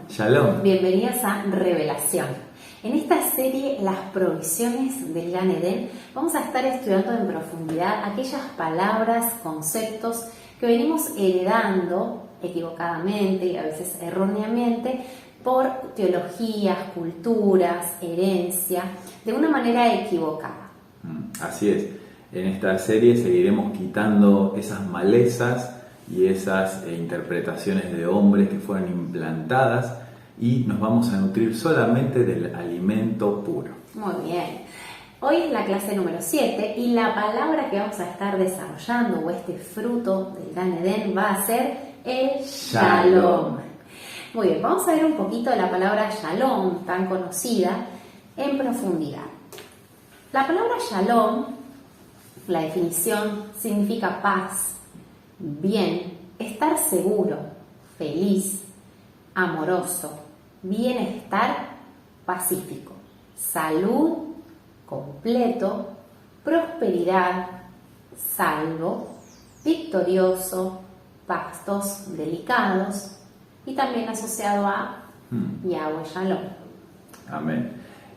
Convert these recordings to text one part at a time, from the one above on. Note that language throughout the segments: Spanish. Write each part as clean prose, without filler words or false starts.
Shalom. Bienvenidos a Revelación. En esta serie, Las provisiones del Gan Edén, vamos a estar estudiando en profundidad aquellas palabras, conceptos que venimos heredando equivocadamente y a veces erróneamente por teologías, culturas, herencia, de una manera equivocada. Así es. En esta serie seguiremos quitando esas malezas y esas interpretaciones de hombres que fueron implantadas y nos vamos a nutrir solamente del alimento puro. Muy bien. Hoy es la clase número 7 y la palabra que vamos a estar desarrollando, o este fruto del Gan Edén, va a ser el Shalom. Muy bien, vamos a ver un poquito de la palabra Shalom, tan conocida, en profundidad. La palabra Shalom, la definición, significa paz, bien, estar seguro, feliz, amoroso, bienestar, pacífico, salud, completo, prosperidad, salvo, victorioso, pastos delicados y también asociado a Yahweh Shalom. Amén.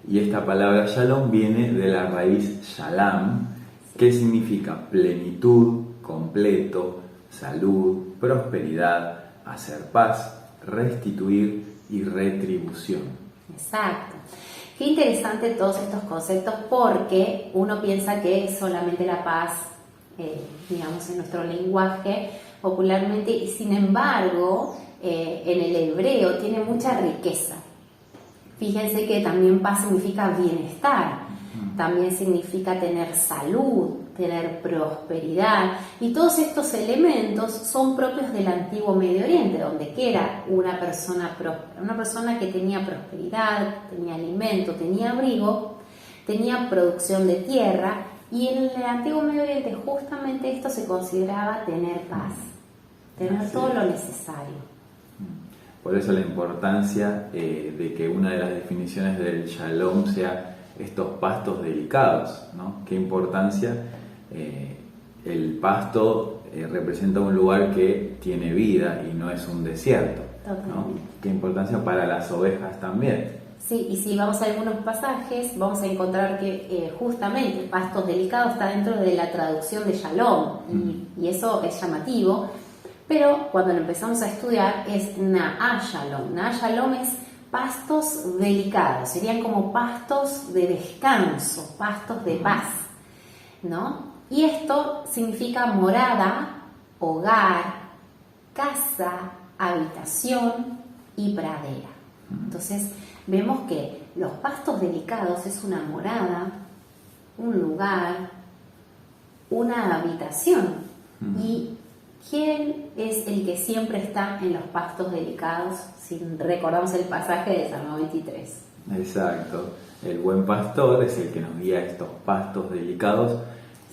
Y esta palabra Shalom viene de la raíz Shalom, que significa plenitud, completo, salud, prosperidad, hacer paz, restituir y retribución. Exacto. Qué interesante todos estos conceptos, porque uno piensa que es solamente la paz, digamos en nuestro lenguaje popularmente, y sin embargo en el hebreo tiene mucha riqueza. Fíjense que también paz significa bienestar, también significa tener salud, tener prosperidad, y todos estos elementos son propios del antiguo Medio Oriente, donde que era una persona próspera, una persona que tenía prosperidad, tenía alimento, tenía abrigo, tenía producción de tierra, y en el antiguo Medio Oriente justamente esto se consideraba tener paz, tener todo lo necesario. Por eso la importancia de que una de las definiciones del Shalom sea estos pastos delicados, ¿no? Qué importancia. El pasto representa un lugar que tiene vida y no es un desierto, ¿no? Qué importancia para las ovejas también. Sí, y si vamos a algunos pasajes, vamos a encontrar que justamente pastos delicados está dentro de la traducción de Shalom, y eso es llamativo, pero cuando lo empezamos a estudiar es Na'a Shalom. Na'a Shalom es pastos delicados, serían como pastos de descanso, pastos de paz, ¿no? Y esto significa morada, hogar, casa, habitación y pradera. Entonces vemos que los pastos delicados es una morada, un lugar, una habitación. ¿Y quién es el que siempre está en los pastos delicados? Si recordamos el pasaje de Salmo 23. Exacto. El buen pastor es el que nos guía a estos pastos delicados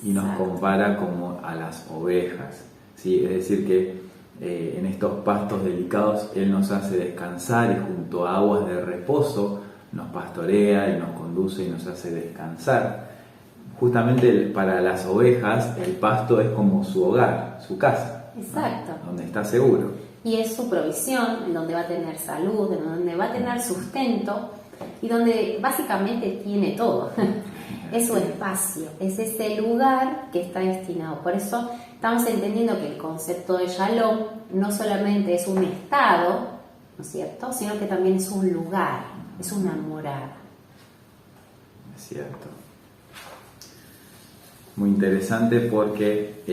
y nos compara como a las ovejas, ¿sí? Es decir que en estos pastos delicados Él nos hace descansar y junto a aguas de reposo nos pastorea y nos conduce y nos hace descansar. Justamente para las ovejas el pasto es como su hogar, su casa. Exacto. ¿No? Donde está seguro. Y es su provisión, en donde va a tener salud, en donde va a tener sustento y donde básicamente tiene todo. Es su espacio, es ese lugar que está destinado. Por eso estamos entendiendo que el concepto de Shalom no solamente es un estado, ¿no es cierto?, sino que también es un lugar, es una morada. Es cierto. Muy interesante porque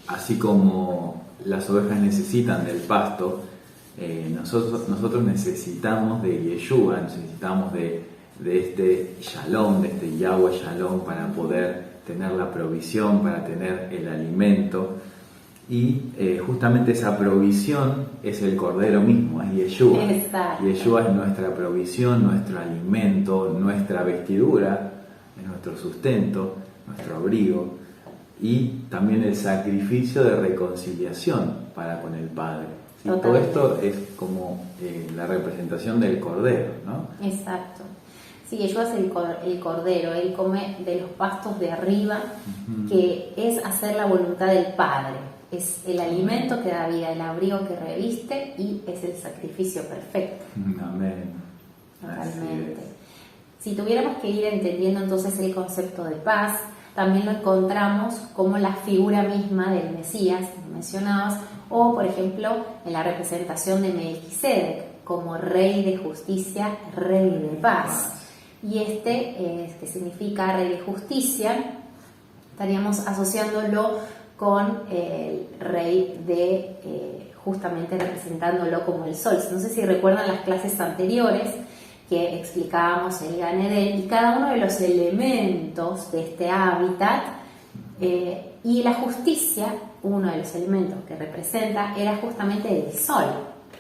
así como las ovejas necesitan del pasto, nosotros necesitamos de Yeshua, necesitamos de este Shalom, de este Yahweh Shalom, para poder tener la provisión, para tener el alimento. Y justamente esa provisión es el Cordero mismo, es Yeshua. Exacto. Yeshua es nuestra provisión, nuestro alimento, nuestra vestidura, es nuestro sustento, nuestro abrigo, y también el sacrificio de reconciliación para con el Padre. ¿Sí? Todo esto es como la representación del Cordero, ¿no? Exacto. Sí, Yeshua es el Cordero, Él come de los pastos de arriba, que es hacer la voluntad del Padre. Es el alimento que da vida, el abrigo que reviste y es el sacrificio perfecto. Amén. Totalmente. Si tuviéramos que ir entendiendo entonces el concepto de paz, también lo encontramos como la figura misma del Mesías, como mencionabas, o por ejemplo en la representación de Melquisedec como rey de justicia, rey de paz. Y que significa rey de justicia, estaríamos asociándolo con el rey justamente representándolo como el sol. No sé si recuerdan las clases anteriores que explicábamos el Gan Eden y cada uno de los elementos de este hábitat, y la justicia, uno de los elementos que representa, era justamente el sol,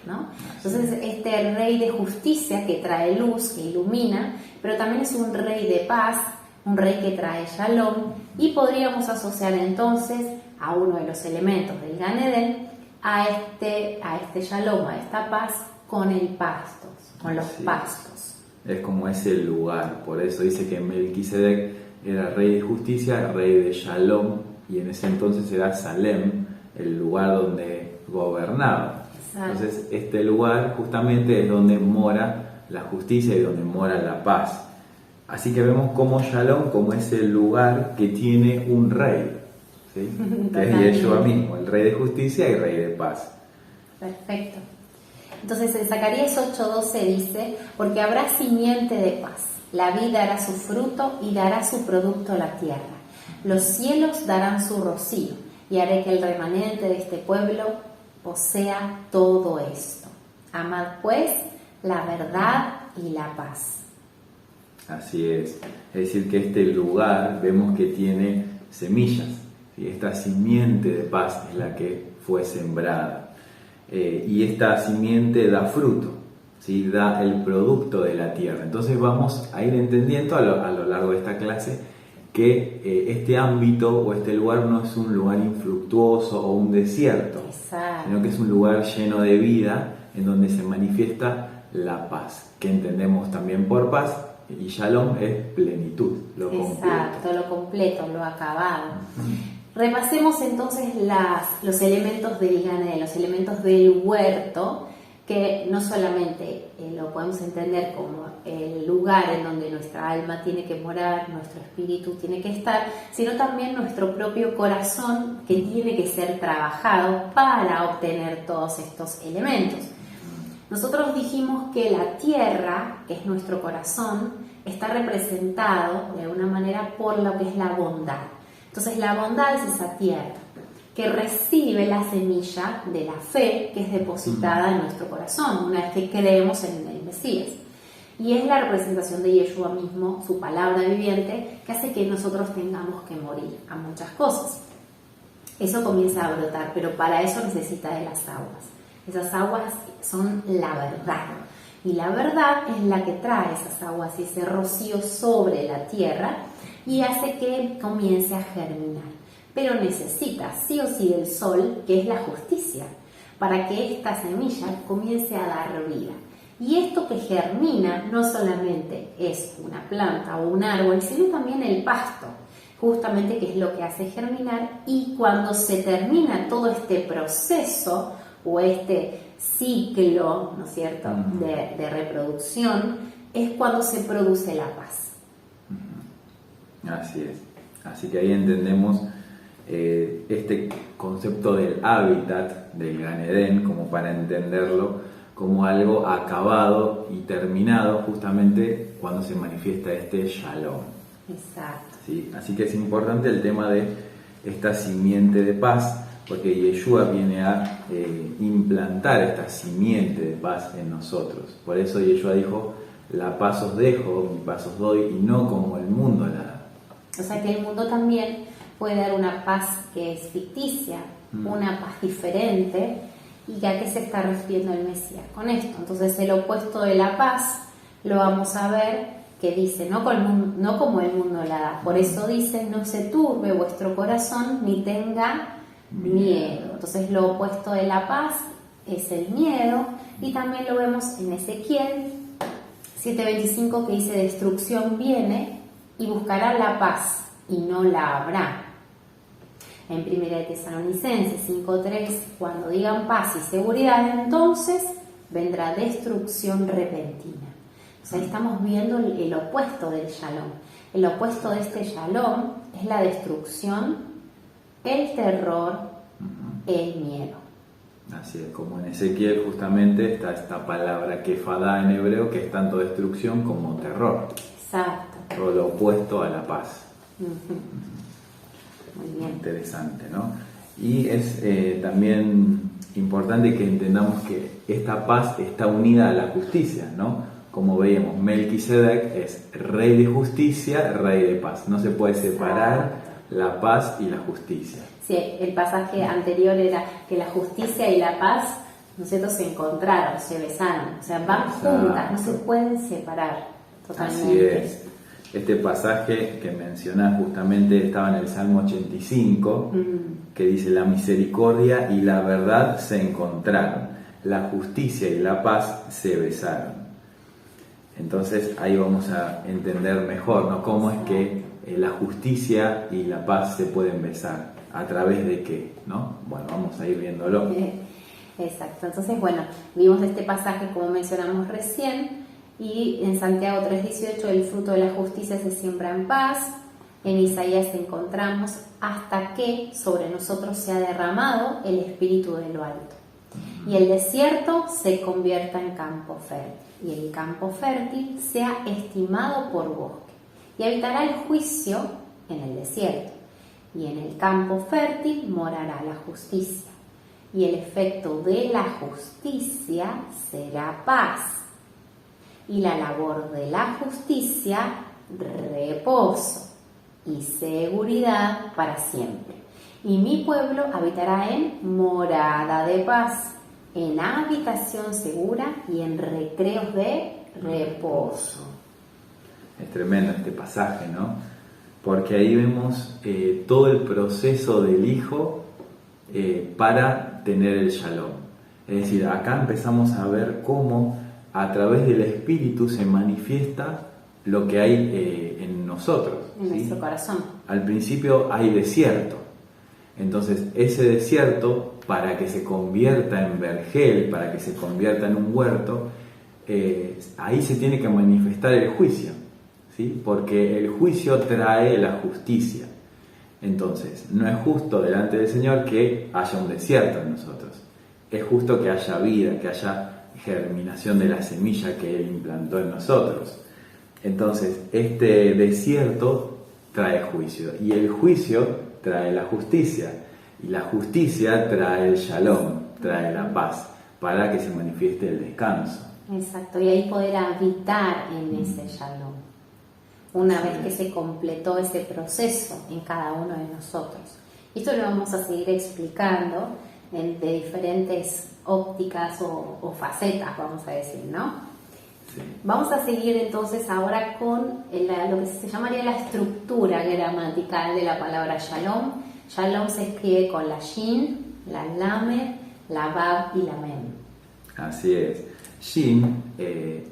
¿no? Entonces este rey de justicia que trae luz, que ilumina, pero también es un rey de paz, un rey que trae shalom, y podríamos asociar entonces a uno de los elementos del Gan Eden a este shalom, a esta paz, con el pasto, con los pastos. Es como ese lugar, por eso dice que Melquisedec era rey de justicia, rey de shalom, y en ese entonces era Salem, el lugar donde gobernaba. Exacto. Entonces este lugar justamente es donde mora la justicia y donde mora la paz. Así que vemos como Shalom, como ese lugar que tiene un rey, ¿sí? Que es Yeshua mismo, el rey de justicia y rey de paz. Perfecto. Entonces en Zacarías 8:12 dice: porque habrá simiente de paz, la vid dará su fruto y dará su producto a la tierra. Los cielos darán su rocío y haré que el remanente de este pueblo posea todo esto. Amad pues la verdad y la paz. Así es decir que este lugar vemos que tiene semillas, ¿sí? Esta simiente de paz es la que fue sembrada. Y esta simiente da fruto, ¿sí? Da el producto de la tierra. Entonces vamos a ir entendiendo a lo largo de esta clase que este ámbito o este lugar no es un lugar infructuoso o un desierto. Exacto. Sino que es un lugar lleno de vida en donde se manifiesta la paz, que entendemos también por paz, y Shalom es plenitud, lo completo. Exacto, lo completo, lo acabado. Repasemos entonces los elementos del Gan Eden, los elementos del huerto, que no solamente lo podemos entender como el lugar en donde nuestra alma tiene que morar, nuestro espíritu tiene que estar, sino también nuestro propio corazón, que tiene que ser trabajado para obtener todos estos elementos. Nosotros dijimos que la tierra, que es nuestro corazón, está representado de alguna manera por lo que es la bondad. Entonces la bondad es esa tierra que recibe la semilla de la fe que es depositada en nuestro corazón una vez que creemos en el Mesías. Y es la representación de Yeshua mismo, su palabra viviente, que hace que nosotros tengamos que morir a muchas cosas. Eso comienza a brotar, pero para eso necesita de las aguas. Esas aguas son la verdad. Y la verdad es la que trae esas aguas y ese rocío sobre la tierra y hace que comience a germinar. Pero necesita sí o sí del sol, que es la justicia, para que esta semilla comience a dar vida. Y esto que germina no solamente es una planta o un árbol, sino también el pasto, justamente que es lo que hace germinar. Y cuando se termina todo este proceso o este ciclo, ¿no es cierto?, de reproducción, es cuando se produce la paz. Así es. Así que ahí entendemos este concepto del hábitat del Gan Eden, como para entenderlo como algo acabado y terminado justamente cuando se manifiesta este Shalom. Exacto. ¿Sí? Así que es importante el tema de esta simiente de paz, porque Yeshua viene a implantar esta simiente de paz en nosotros. Por eso Yeshua dijo: la paz os dejo, mi paz os doy, y no como el mundo la da. O sea que el mundo también puede dar una paz que es ficticia, una paz diferente. ¿Y a qué se está refiriendo el Mesías con esto? Entonces el opuesto de la paz lo vamos a ver, que dice no como el mundo la da. Por eso dice: no se turbe vuestro corazón ni tenga miedo. Entonces lo opuesto de la paz es el miedo, y también lo vemos en Ezequiel 7:25, que dice: destrucción viene y buscará la paz y no la habrá. En 1 de Tesalonicenses 5:3, cuando digan paz y seguridad, entonces vendrá destrucción repentina. O sea, estamos viendo el opuesto del shalom. El opuesto de este shalom es la destrucción, el terror, el miedo. Así es, como en Ezequiel justamente está esta palabra kefadá en hebreo, que es tanto destrucción como terror. Exacto. Todo lo opuesto a la paz. Muy bien. Interesante, ¿no? Y es también importante que entendamos que esta paz está unida a la justicia, ¿no? Como veíamos, Melquisedec es rey de justicia, rey de paz. No se puede separar la paz y la justicia. Sí, el pasaje anterior era que la justicia y la paz, ¿no es cierto?, se encontraron, se besaron. O sea, van juntas, no se pueden separar totalmente. Así es. Este pasaje que mencionás justamente estaba en el Salmo 85, que dice: la misericordia y la verdad se encontraron, la justicia y la paz se besaron. Entonces ahí vamos a entender mejor, ¿no?, cómo es que la justicia y la paz se pueden besar. ¿A través de qué? ¿No? Bueno, vamos a ir viéndolo. Exacto. Entonces, bueno, vimos este pasaje como mencionamos recién, y en Santiago 3:18 el fruto de la justicia se siembra en paz. En Isaías encontramos hasta que sobre nosotros se ha derramado el Espíritu de lo alto y el desierto se convierta en campo fértil y el campo fértil sea estimado por bosque y habitará el juicio en el desierto y en el campo fértil morará la justicia y el efecto de la justicia será paz y la labor de la justicia reposo y seguridad para siempre. Y mi pueblo habitará en morada de paz, en habitación segura y en recreos de reposo. Es tremendo este pasaje, ¿no? Porque ahí vemos todo el proceso del Hijo para tener el Shalom. Es decir, acá empezamos a ver cómo a través del Espíritu se manifiesta lo que hay en nosotros. En nuestro corazón. Al principio hay desierto. Entonces, ese desierto, para que se convierta en vergel, para que se convierta en un huerto, ahí se tiene que manifestar el juicio, ¿sí? Porque el juicio trae la justicia. Entonces, no es justo delante del Señor que haya un desierto en nosotros. Es justo que haya vida, que haya germinación de la semilla que Él implantó en nosotros. Entonces, este desierto trae juicio y el juicio trae la justicia y la justicia trae el shalom, trae la paz para que se manifieste el descanso. Exacto, y ahí poder habitar en ese shalom una vez que se completó ese proceso en cada uno de nosotros. Y esto lo vamos a seguir explicando de diferentes ópticas o facetas, vamos a decir, ¿no? Sí. Vamos a seguir entonces ahora con lo que se llamaría la estructura gramatical de la palabra shalom. Shalom se escribe con la shin, la lamed, la vav y la mem. Así es. Shin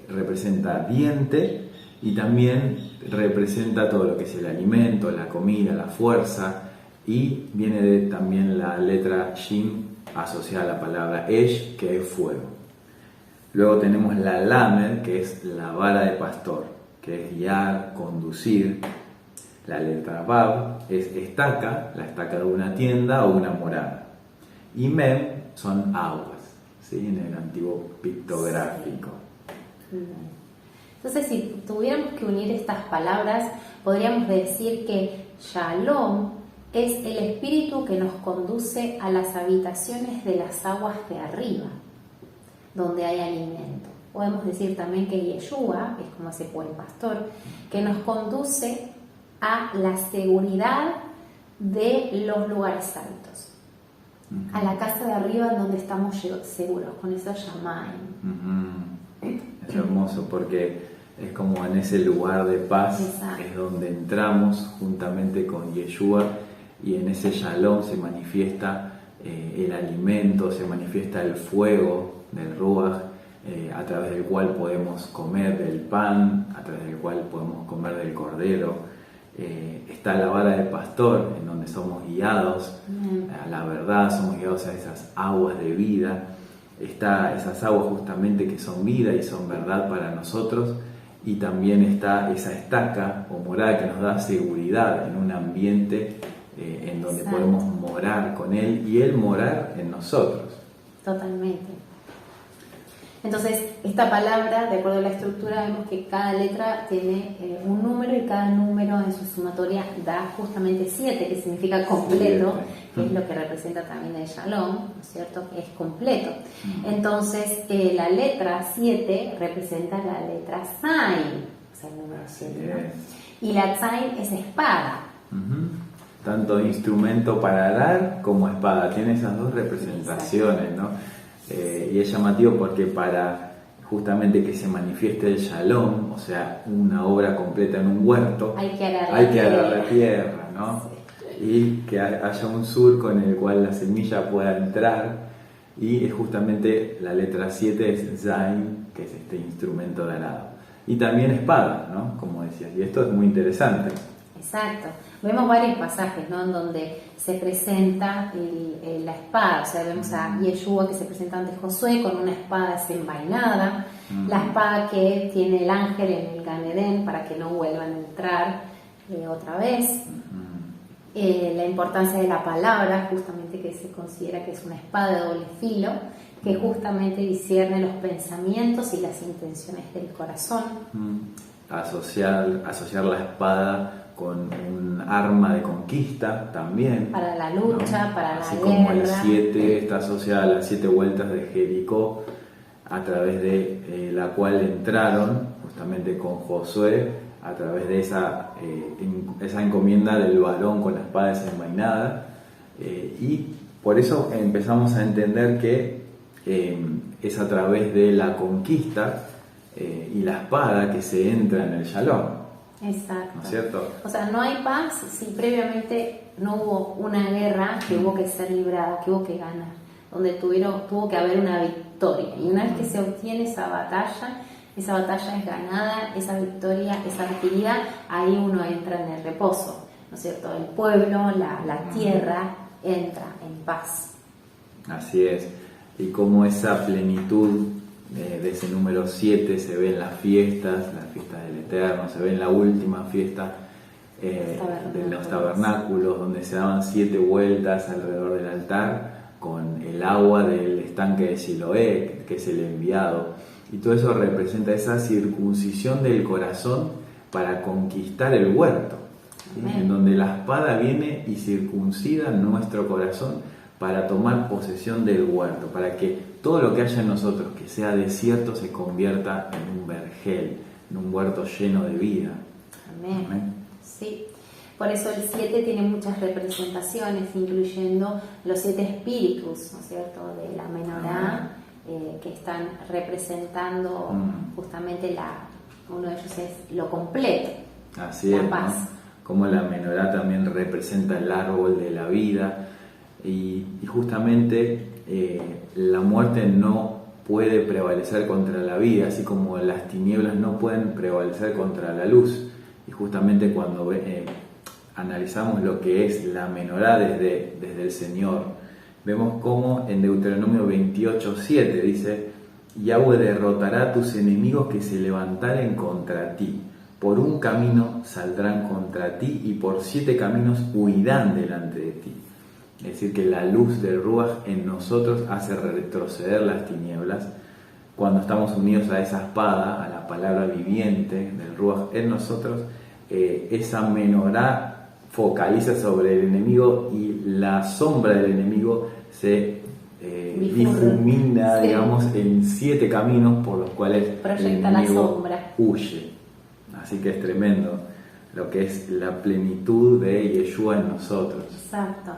representa diente y también representa todo lo que es el alimento, la comida, la fuerza, y viene también la letra shin asociada a la palabra esh, que es fuego. Luego tenemos la lamed, que es la vara de pastor, que es guiar, conducir. La letra vav es estaca, la estaca de una tienda o una morada. Y mem son aguas, ¿sí? En el antiguo pictográfico. Sí. Entonces, si tuviéramos que unir estas palabras, podríamos decir que shalom es el espíritu que nos conduce a las habitaciones de las aguas de arriba, donde hay alimento. Podemos decir también que Yeshua es como ese buen pastor, que nos conduce a la seguridad de los lugares altos, a la casa de arriba donde estamos seguros, con eso Shamayim. Es hermoso porque es como en ese lugar de paz. Exacto. Es donde entramos juntamente con Yeshua y en ese shalom se manifiesta el alimento, se manifiesta el fuego del Ruach, a través del cual podemos comer del pan, a través del cual podemos comer del cordero, está la vara del pastor, en donde somos guiados a la verdad, somos guiados a esas aguas de vida. Está esas aguas justamente que son vida y son verdad para nosotros, y también está esa estaca o morada que nos da seguridad en un ambiente en donde podemos morar con Él y Él morar en nosotros. Totalmente. Entonces, esta palabra, de acuerdo a la estructura, vemos que cada letra tiene un número, y cada número en su sumatoria da justamente 7, que significa completo, que es lo que representa también el Shalom, ¿no es cierto? Que es completo. Entonces, la letra 7 representa la letra Zain, o sea, el número 7, ¿no? Y la Zain es espada. Tanto instrumento para dar como espada, tiene esas dos representaciones, ¿no? Y es llamativo porque para justamente que se manifieste el Shalom, o sea, una obra completa en un huerto, hay que arar la tierra, ¿no? Sí. Y que haya un surco en el cual la semilla pueda entrar, y es justamente la letra 7 es Zain, que es este instrumento de arado. Y también espada, ¿no? Como decías, y esto es muy interesante. Exacto. Vemos varios pasajes, ¿no?, en donde se presenta la espada. O sea, vemos a Yeshua que se presenta ante Josué con una espada desenvainada, la espada que tiene el ángel en el Gan Edén para que no vuelvan a entrar otra vez. La importancia de la palabra, justamente, que se considera que es una espada de doble filo, que justamente discierne los pensamientos y las intenciones del corazón. Asociar la espada con un arma de conquista también. Para la lucha, ¿no? Para así la como guerra. El 7 está asociada a las 7 vueltas de Jericó, a través de la cual entraron justamente con Josué, a través de esa encomienda del varón con la espada desenvainada. Y por eso empezamos a entender que es a través de la conquista y la espada que se entra en el Shalom. Exacto. ¿No es cierto? O sea, no hay paz si previamente no hubo una guerra que hubo que ser librada, que hubo que ganar, donde tuvo que haber una victoria. Y una vez que se obtiene esa batalla es ganada, esa victoria es adquirida, ahí uno entra en el reposo, ¿no es cierto? El pueblo, la tierra entra en paz. Así es. Y como esa plenitud de ese número 7 se ve en las fiestas del Eterno, se ve en la última fiesta de los tabernáculos, donde se daban 7 vueltas alrededor del altar con el agua del estanque de Siloé, que es el enviado, y todo eso representa esa circuncisión del corazón para conquistar el huerto, ¿sí? En donde la espada viene y circuncida nuestro corazón para tomar posesión del huerto, para que todo lo que haya en nosotros, que sea desierto, se convierta en un vergel, en un huerto lleno de vida. Amén. Amén. Sí. Por eso el 7 tiene muchas representaciones, incluyendo los 7 espíritus, ¿no es cierto?, de la menorá, que están representando justamente uno de ellos es lo completo. Así la es, paz. ¿no? Como la menorá también representa el árbol de la vida, y justamente la muerte no puede prevalecer contra la vida, así como las tinieblas no pueden prevalecer contra la luz. Y justamente cuando analizamos lo que es la menorá desde el Señor, vemos como en Deuteronomio 28:7 dice: Yahweh derrotará a tus enemigos que se levantaren contra ti. Por un camino saldrán contra ti y por 7 caminos huirán delante de ti. Es decir, que la luz del Ruach en nosotros hace retroceder las tinieblas. Cuando estamos unidos a esa espada, a la palabra viviente del Ruach en nosotros, esa menorá focaliza sobre el enemigo y la sombra del enemigo se difumina, sí, digamos, en 7 caminos por los cuales proyecta el enemigo la sombra. Huye. Así que es tremendo lo que es la plenitud de Yeshua en nosotros. Exacto.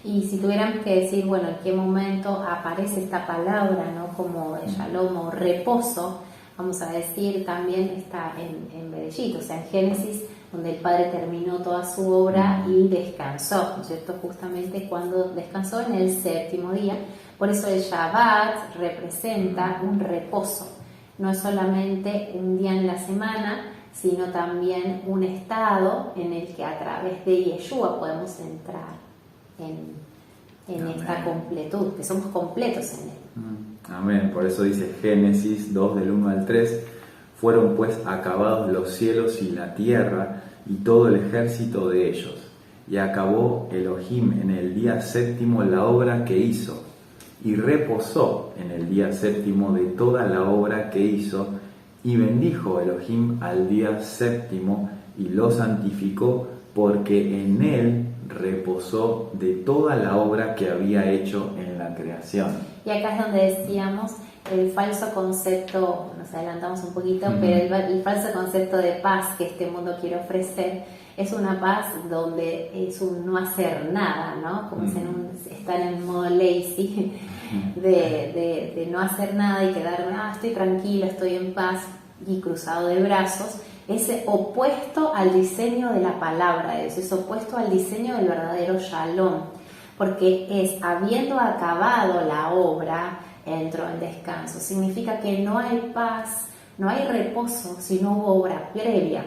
Y si tuviéramos que decir, bueno, en qué momento aparece esta palabra, ¿no?, como de Shalom o reposo, vamos a decir, también está en Bereshit, o sea, en Génesis, donde el Padre terminó toda su obra y descansó, ¿no es cierto?, justamente cuando descansó en el 7º día. Por eso el Shabbat representa un reposo, no es solamente un día en la semana, sino también un estado en el que a través de Yeshua podemos entrar en esta completud, que somos completos en él. Amén. Por eso dice Génesis 2 del 1 al 3, fueron pues acabados los cielos y la tierra y todo el ejército de ellos. Y acabó Elohim en el día séptimo la obra que hizo, y reposó en el día séptimo de toda la obra que hizo, y bendijo Elohim al día séptimo y lo santificó, porque en él reposó de toda la obra que había hecho en la creación. Y acá es donde decíamos el falso concepto, nos adelantamos un poquito, pero el falso concepto de paz que este mundo quiere ofrecer es una paz donde es un no hacer nada, ¿no? Como están en modo lazy, de no hacer nada y quedarme, estoy tranquila, estoy en paz y cruzado de brazos. Es opuesto al diseño de la palabra de Dios, es opuesto al diseño del verdadero Shalom, porque es habiendo acabado la obra, entró en descanso. Significa que no hay paz, no hay reposo si no hubo obra previa.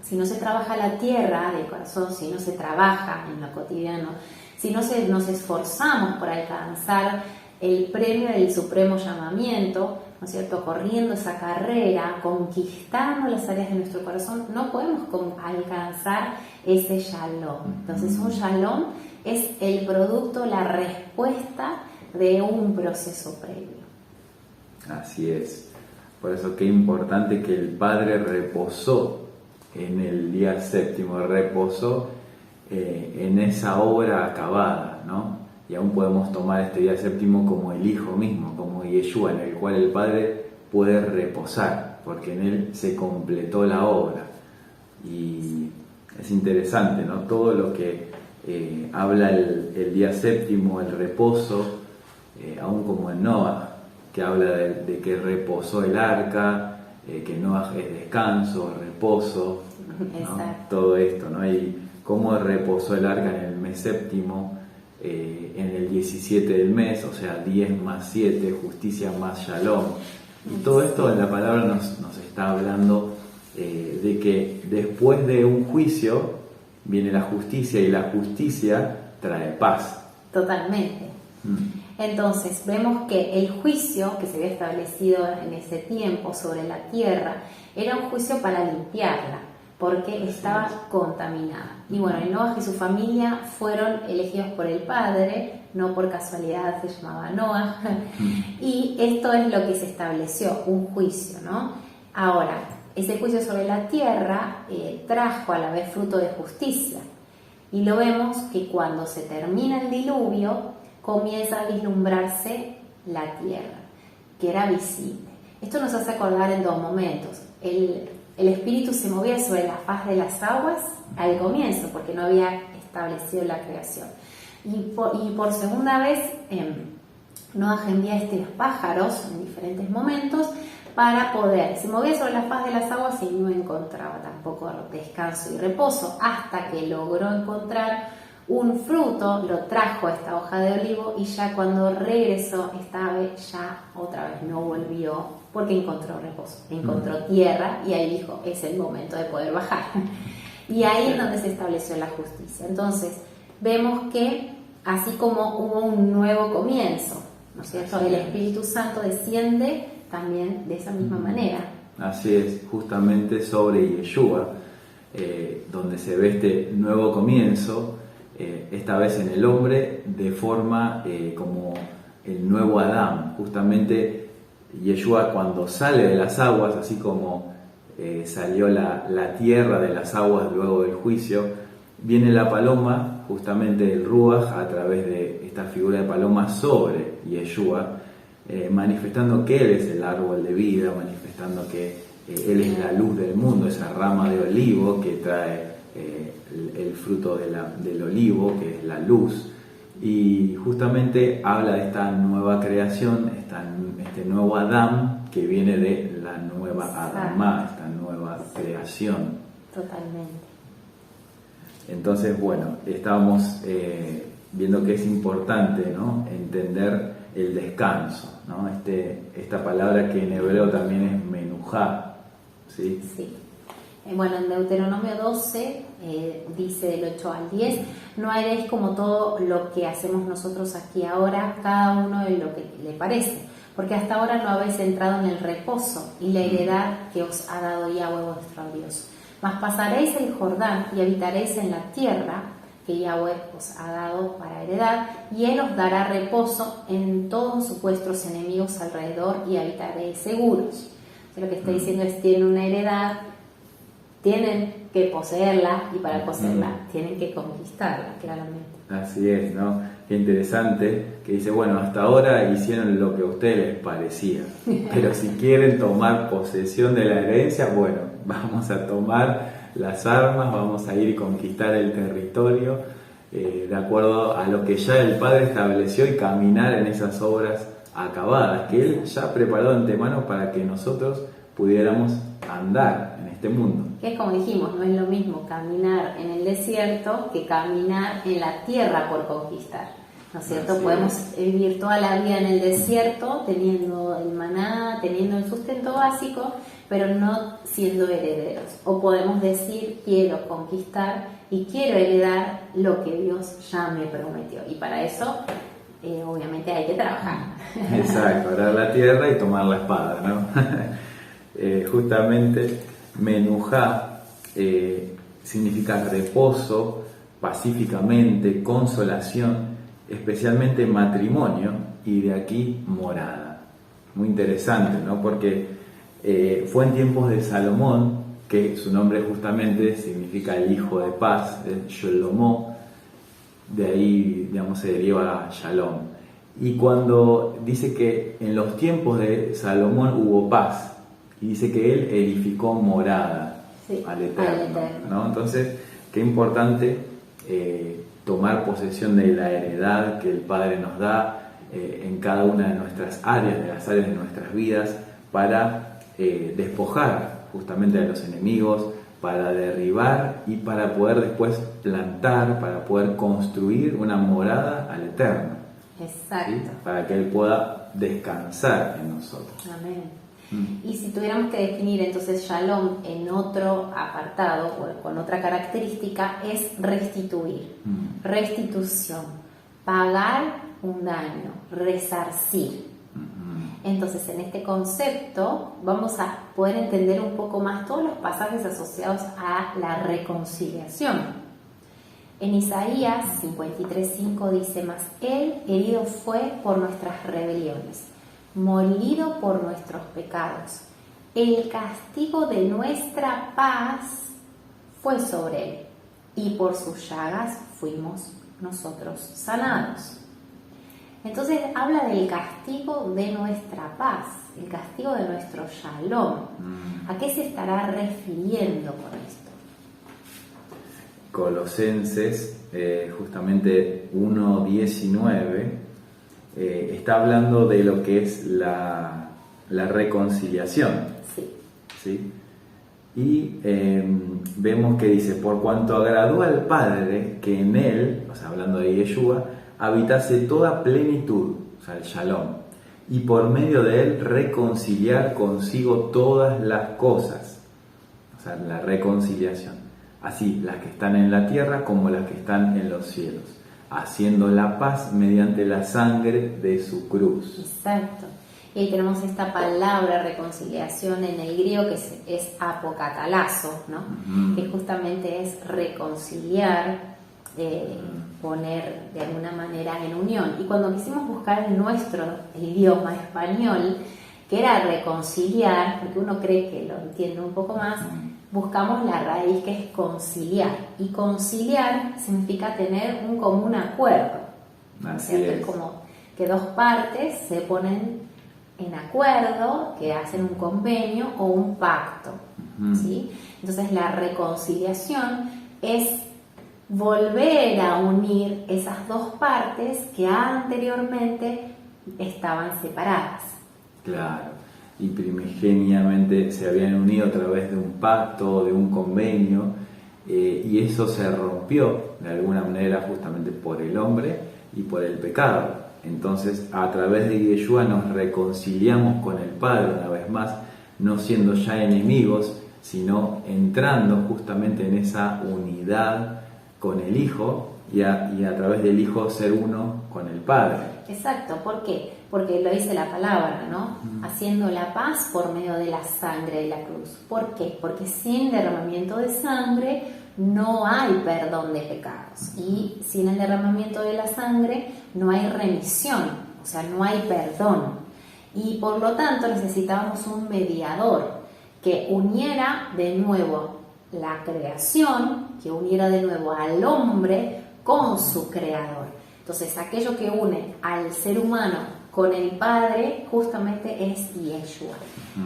Si no se trabaja la tierra del corazón, si no se trabaja en lo cotidiano, si no nos esforzamos por alcanzar el premio del supremo llamamiento, ¿no es cierto?, corriendo esa carrera, conquistando las áreas de nuestro corazón, no podemos alcanzar ese shalom. Entonces un shalom es el producto, la respuesta de un proceso previo. Así es. Por eso qué importante que el Padre reposó en el día séptimo, reposó en esa obra acabada, ¿no? Y aún podemos tomar este día séptimo como el Hijo mismo, como Yeshua, en el cual el Padre puede reposar, porque en él se completó la obra. Y es interesante, ¿no? Todo lo que habla el día séptimo, el reposo, aún como en Noah, que habla de que reposó el arca, que Noah es descanso, reposo, ¿no? Todo esto, ¿no? Y cómo reposó el arca en el mes séptimo, en el 17 del mes, o sea, 10 más 7, justicia más shalom. Y todo esto en la palabra nos está hablando de que después de un juicio viene la justicia, y la justicia trae paz. Totalmente. Entonces vemos que el juicio que se había establecido en ese tiempo sobre la tierra era un juicio para limpiarla, porque estaba contaminada. Y bueno, Noah y su familia fueron elegidos por el Padre, no por casualidad se llamaba Noah, y esto es lo que se estableció, un juicio, ¿no? Ahora, ese juicio sobre la tierra trajo a la vez fruto de justicia, y lo vemos que cuando se termina el diluvio, comienza a vislumbrarse la tierra, que era visible. Esto nos hace acordar en dos momentos. El espíritu se movía sobre la faz de las aguas al comienzo, porque no había establecido la creación. Y por segunda vez, Noah envía estos pájaros en diferentes momentos para poder, se movía sobre la faz de las aguas y no encontraba tampoco descanso y reposo, hasta que logró encontrar un fruto, lo trajo a esta hoja de olivo, y ya cuando regresó esta ave ya otra vez no volvió, porque encontró reposo, encontró tierra, y ahí dijo, es el momento de poder bajar. Y ahí es donde se estableció la justicia. Entonces vemos que así como hubo un nuevo comienzo, ¿no es cierto?, el Espíritu Santo desciende también de esa misma manera. Así es, justamente sobre Yeshua, donde se ve este nuevo comienzo, esta vez en el hombre, de forma como el nuevo Adán. Justamente Yeshua, cuando sale de las aguas, así como salió la tierra de las aguas luego del juicio, viene la paloma, justamente el Ruach, a través de esta figura de paloma sobre Yeshua, manifestando que Él es el árbol de vida, manifestando que Él es la luz del mundo, esa rama de olivo que trae el fruto del olivo, que es la luz. Y justamente habla de esta nueva creación, este nuevo Adán, que viene de la nueva Adamá, esta nueva creación. Totalmente. Entonces, bueno, estábamos viendo que es importante, ¿no?, entender el descanso, ¿no? Esta palabra que en hebreo también es menujá, ¿sí? Sí. Bueno, en Deuteronomio 12 dice del 8 al 10, no haréis como todo lo que hacemos nosotros aquí ahora, cada uno en lo que le parece, porque hasta ahora no habéis entrado en el reposo y la heredad que os ha dado Yahweh vuestro Dios. Mas pasaréis el Jordán y habitaréis en la tierra que Yahweh os ha dado para heredad, y Él os dará reposo en todos vuestros enemigos alrededor y habitaréis seguros. Lo que está diciendo es, tienen una heredad, tienen que poseerla, y para poseerla tienen que conquistarla, claramente. Así es, ¿no? Qué interesante, que dice, bueno, hasta ahora hicieron lo que a ustedes les parecía, pero si quieren tomar posesión de la herencia, bueno, vamos a tomar las armas, vamos a ir a conquistar el territorio, de acuerdo a lo que ya el Padre estableció, y caminar en esas obras acabadas, que Él ya preparó de antemano para que nosotros pudiéramos andar en este mundo. Que es como dijimos, no es lo mismo caminar en el desierto que caminar en la tierra por conquistar, ¿no es cierto? Así podemos es. vivir toda la vida en el desierto teniendo el maná, teniendo el sustento básico, pero no siendo herederos. O podemos decir, quiero conquistar y quiero heredar lo que Dios ya me prometió, y para eso obviamente hay que trabajar. Exacto, arar la tierra y tomar la espada, ¿no? Justamente Menujá significa reposo, pacíficamente, consolación, especialmente matrimonio, y de aquí morada. Muy interesante, ¿no? Porque fue en tiempos de Salomón, que su nombre justamente significa el hijo de paz, Sholomó, de ahí, digamos, se deriva Shalom. Y cuando dice que en los tiempos de Salomón hubo paz, y dice que él edificó morada, sí, al Eterno, ¿no? Entonces, qué importante tomar posesión de la heredad que el Padre nos da en cada una de nuestras áreas, de las áreas de nuestras vidas, para despojar justamente a los enemigos, para derribar y para poder después plantar, para poder construir una morada al Eterno. Exacto. ¿Sí? Para que Él pueda descansar en nosotros. Amén. Y si tuviéramos que definir entonces Shalom en otro apartado o con otra característica, es restituir, restitución, pagar un daño, resarcir. Entonces, en este concepto vamos a poder entender un poco más todos los pasajes asociados a la reconciliación. En Isaías 53:5 dice, mas Él herido fue por nuestras rebeliones, molido por nuestros pecados. El castigo de nuestra paz fue sobre Él, y por sus llagas fuimos nosotros sanados. Entonces habla del castigo de nuestra paz, el castigo de nuestro shalom. ¿A qué se estará refiriendo con esto? Colosenses, justamente 1:19, está hablando de lo que es la reconciliación. Sí. ¿Sí? Y vemos que dice, por cuanto agradó al Padre que en Él, o sea, hablando de Yeshua, habitase toda plenitud, o sea, el Shalom, y por medio de Él reconciliar consigo todas las cosas, o sea, la reconciliación, así las que están en la tierra como las que están en los cielos, haciendo la paz mediante la sangre de su cruz. Exacto. Y ahí tenemos esta palabra reconciliación en el griego que es apocatalazo, ¿no? Que justamente es reconciliar, poner de alguna manera en unión. Y cuando quisimos buscar en nuestro idioma español, que era reconciliar, porque uno cree que lo entiende un poco más, buscamos la raíz que es conciliar. Y conciliar significa tener un común acuerdo. Así es como que dos partes se ponen en acuerdo, que hacen un convenio o un pacto. ¿Sí? Entonces la reconciliación es volver a unir esas dos partes que anteriormente estaban separadas. Claro, y primigeniamente se habían unido a través de un pacto, de un convenio, y eso se rompió de alguna manera justamente por el hombre y por el pecado. Entonces, a través de Yeshua nos reconciliamos con el Padre una vez más, no siendo ya enemigos, sino entrando justamente en esa unidad con el Hijo y a través del Hijo ser uno con el Padre. Exacto, ¿por qué? Porque lo dice la palabra, ¿no? Haciendo la paz por medio de la sangre de la cruz. ¿Por qué? Porque sin derramamiento de sangre no hay perdón de pecados. Y sin el derramamiento de la sangre no hay remisión, o sea, no hay perdón. Y por lo tanto necesitábamos un mediador que uniera de nuevo la creación, que uniera de nuevo al hombre con su creador. Entonces, aquello que une al ser humano con el Padre justamente es Yeshua.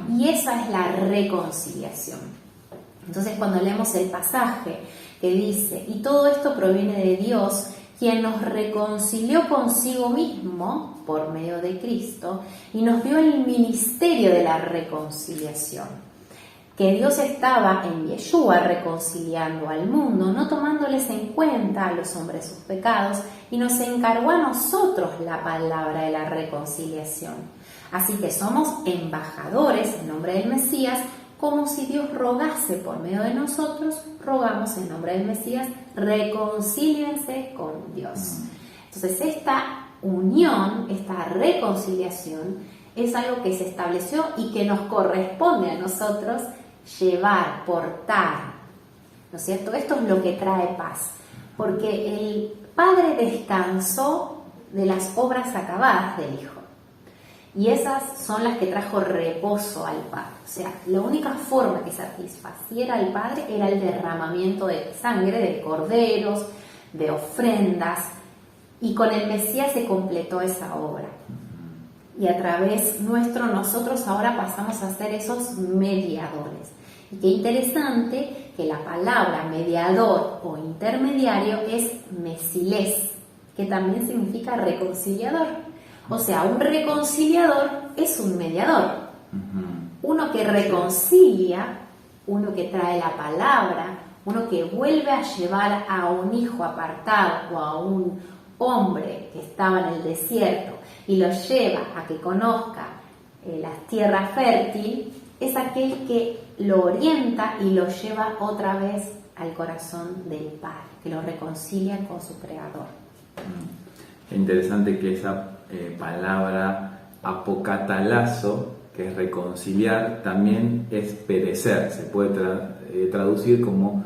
Y esa es la reconciliación. Entonces, cuando leemos el pasaje que dice, y todo esto proviene de Dios, quien nos reconcilió consigo mismo por medio de Cristo y nos dio el ministerio de la reconciliación. Que Dios estaba en Yeshua reconciliando al mundo, no tomándoles en cuenta a los hombres sus pecados, y nos encargó a nosotros la palabra de la reconciliación. Así que somos embajadores en nombre del Mesías, como si Dios rogase por medio de nosotros, rogamos en nombre del Mesías, reconcíliense con Dios. Entonces esta unión, esta reconciliación, es algo que se estableció y que nos corresponde a nosotros llevar, portar, ¿no es cierto? Esto es lo que trae paz, porque el Padre descansó de las obras acabadas del Hijo, y esas son las que trajo reposo al Padre. O sea, la única forma que satisfaciera al Padre era el derramamiento de sangre, de corderos, de ofrendas, y con el Mesías se completó esa obra. Y a través nuestro, nosotros ahora pasamos a ser esos mediadores. Y qué interesante que la palabra mediador o intermediario es mesilés, que también significa reconciliador. O sea, un reconciliador es un mediador. Uno que reconcilia, uno que trae la palabra, uno que vuelve a llevar a un hijo apartado o a un hombre que estaba en el desierto y lo lleva a que conozca la tierra fértil, es aquel que lo orienta y lo lleva otra vez al corazón del Padre, que lo reconcilia con su Creador. Es interesante que esa palabra apocatalazo, que es reconciliar, también es perecer. Se puede traducir como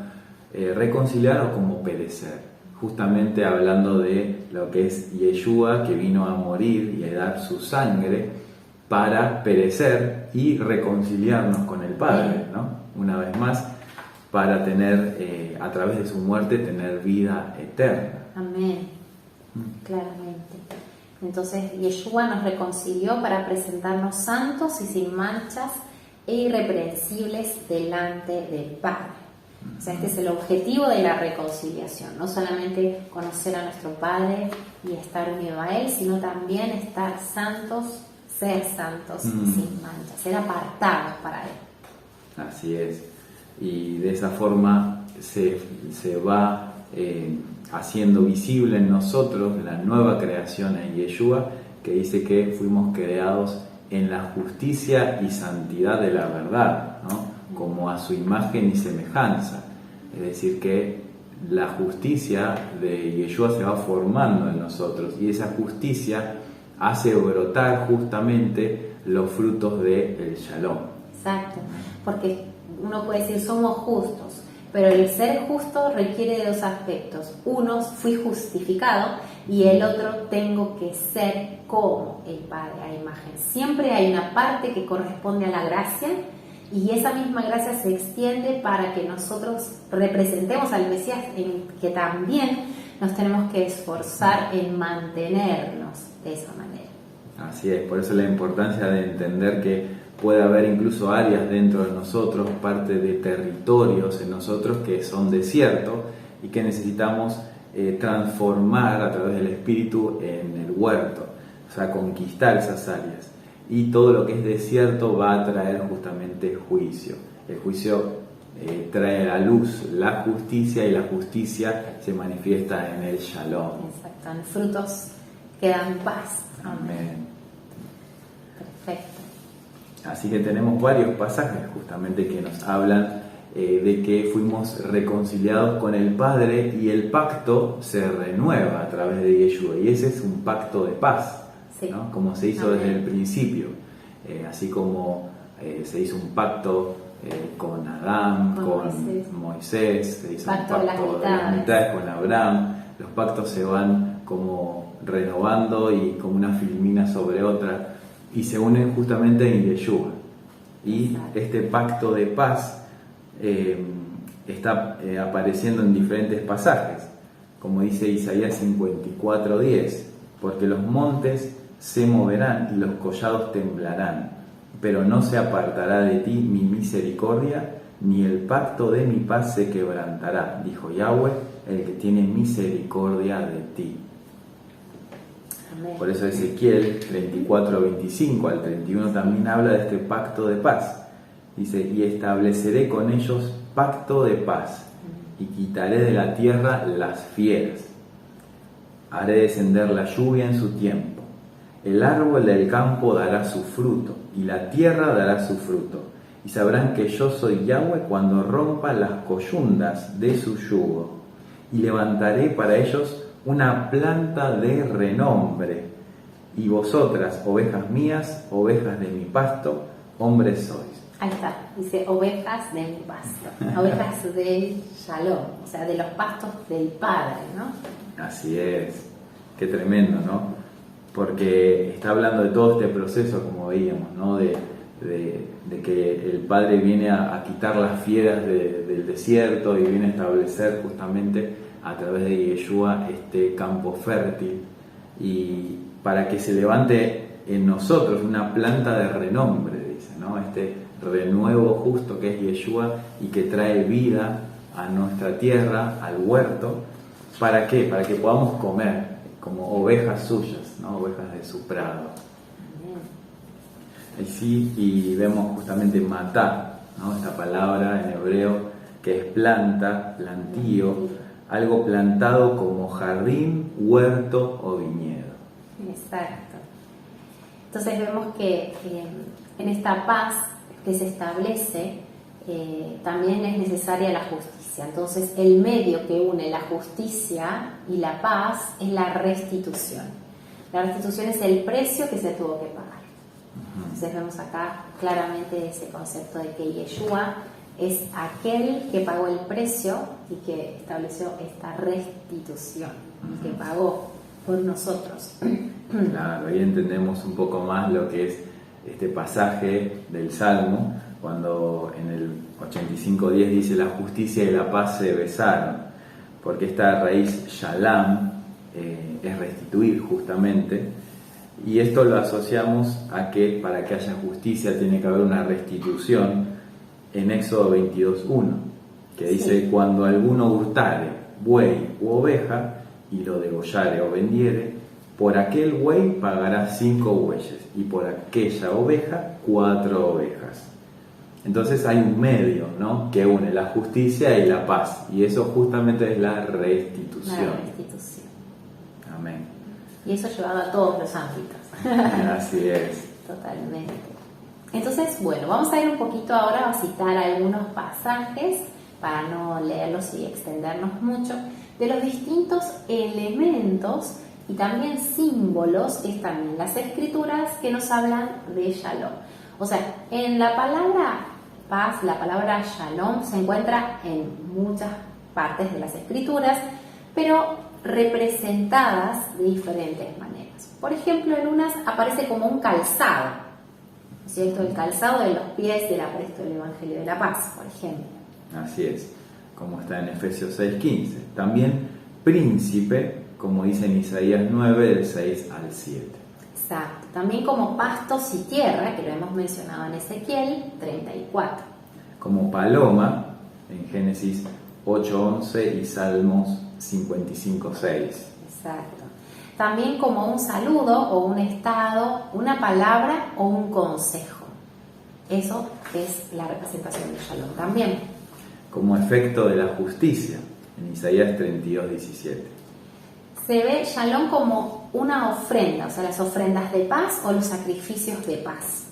reconciliar o como perecer. Justamente hablando de lo que es Yeshua, que vino a morir y a dar su sangre para perecer y reconciliarnos con el Padre, ¿no? Una vez más, para tener, a través de su muerte, tener vida eterna. Amén. Claramente. Entonces, Yeshua nos reconcilió para presentarnos santos y sin manchas e irreprensibles delante del Padre. O sea, este es el objetivo de la reconciliación, no solamente conocer a nuestro Padre y estar unido a Él, sino también estar santos, ser santos sin mancha, ser apartados para Él. Así es. Y de esa forma se va haciendo visible en nosotros la nueva creación en Yeshua, que dice que fuimos creados en la justicia y santidad de la verdad, ¿no? Como a su imagen y semejanza. Es decir, que la justicia de Yeshua se va formando en nosotros, y esa justicia hace brotar justamente los frutos del Shalom. Exacto, porque uno puede decir somos justos, pero el ser justo requiere de dos aspectos. Uno, fui justificado, y el otro, tengo que ser como el Padre a imagen. Siempre hay una parte que corresponde a la gracia, y esa misma gracia se extiende para que nosotros representemos al Mesías, en que también nos tenemos que esforzar en mantenernos de esa manera. Así es, por eso la importancia de entender que puede haber incluso áreas dentro de nosotros, parte de territorios en nosotros que son desiertos y que necesitamos transformar a través del Espíritu en el huerto, o sea, conquistar esas áreas. Y todo lo que es desierto va a traer justamente juicio. El juicio trae a la luz la justicia, y la justicia se manifiesta en el Shalom. Exacto, en frutos que dan paz. Amén. Perfecto. Así que tenemos varios pasajes justamente que nos hablan de que fuimos reconciliados con el Padre y el pacto se renueva a través de Yeshua. Y ese es un pacto de paz, sí. ¿no? Como se hizo desde el principio. Así como se hizo un pacto con Adán, con Moisés, se hizo pacto un pacto de las mitades con Abraham. Los pactos se van como renovando y como una filmina sobre otra y se unen justamente en Yeshua. Y este pacto de paz está apareciendo en diferentes pasajes, como dice Isaías 54:10, porque los montes se moverán y los collados temblarán, pero no se apartará de ti mi misericordia, ni el pacto de mi paz se quebrantará, dijo Yahweh, el que tiene misericordia de ti. Por eso Ezequiel 34:25 al 31 también habla de este pacto de paz. Dice, y estableceré con ellos pacto de paz, y quitaré de la tierra las fieras. Haré descender la lluvia en su tiempo. El árbol del campo dará su fruto, y la tierra dará su fruto. Y sabrán que yo soy Yahweh cuando rompa las coyundas de su yugo. Y levantaré para ellos una planta de renombre. Y vosotras, ovejas mías, ovejas de mi pasto, hombres sois. Ahí está, dice ovejas de mi pasto, ovejas del Shalom, o sea, de los pastos del Padre, ¿no? Así es, qué tremendo, ¿no? Porque está hablando de todo este proceso, como veíamos, ¿no? De que el Padre viene a quitar las fieras del desierto y viene a establecer justamente a través de Yeshua este campo fértil y para que se levante en nosotros una planta de renombre, dice, ¿no? Este renuevo justo que es Yeshua y que trae vida a nuestra tierra, al huerto. ¿Para qué? Para que podamos comer como ovejas suyas, ¿no? Ovejas de su prado. Y sí, y vemos justamente matá, ¿no? Esta palabra en hebreo que es planta, plantío, algo plantado como jardín, huerto o viñedo. Exacto. Entonces vemos que en esta paz que se establece también es necesaria la justicia. Entonces el medio que une la justicia y la paz es la restitución. La restitución es el precio que se tuvo que pagar. Entonces vemos acá claramente ese concepto de que Yeshua es aquel que pagó el precio y que estableció esta restitución, que pagó por nosotros. Claro, ahí entendemos un poco más lo que es este pasaje del Salmo, cuando en el 85:10 dice la justicia y la paz se besaron, porque esta raíz Shalom es restituir justamente, y esto lo asociamos a que para que haya justicia tiene que haber una restitución en Éxodo 22:1, que dice, cuando alguno hurtare buey u oveja y lo degollare o vendiere, por aquel buey pagará 5 bueyes y por aquella oveja 4 ovejas. Entonces hay un medio, ¿no?, que une la justicia y la paz, y eso justamente es la restitución. La restitución. Amén. Y eso llevado a todos los ámbitos. Así es. Totalmente. Entonces, bueno, vamos a ir un poquito ahora a citar algunos pasajes para no leerlos y extendernos mucho, de los distintos elementos y también símbolos que están en las escrituras que nos hablan de Shalom. O sea, en la palabra paz, la palabra Shalom se encuentra en muchas partes de las escrituras, pero representadas de diferentes maneras. Por ejemplo, en unas aparece como un calzado, ¿no es cierto? El calzado de los pies del apóstol del Evangelio de la Paz, por ejemplo. Así es, como está en Efesios 6:15. También príncipe, como dice en Isaías 9, del 6 al 7. Exacto. También como pastos y tierra, que lo hemos mencionado en Ezequiel 34. Como paloma, en Génesis 8:11 y Salmos 55:6. Exacto. También como un saludo o un estado, una palabra o un consejo. Eso es la representación de Shalom también. Como efecto de la justicia, en Isaías 32:17. Se ve Shalom como una ofrenda, o sea, las ofrendas de paz o los sacrificios de paz.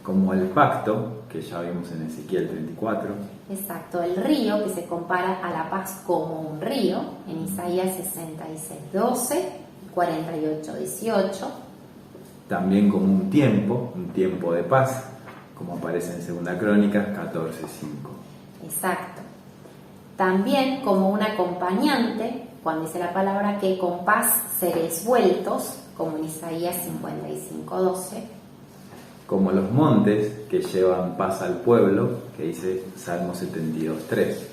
como el pacto, que ya vimos en Ezequiel 34. Exacto, el río que se compara a la paz como un río, en Isaías 66:12, 48:18. También como un tiempo de paz, como aparece en 2 Crónicas 14:5. Exacto. También como un acompañante, cuando dice la palabra que con paz seréis vueltos, como en Isaías 55:12. Como los montes que llevan paz al pueblo, que dice Salmo 72:3.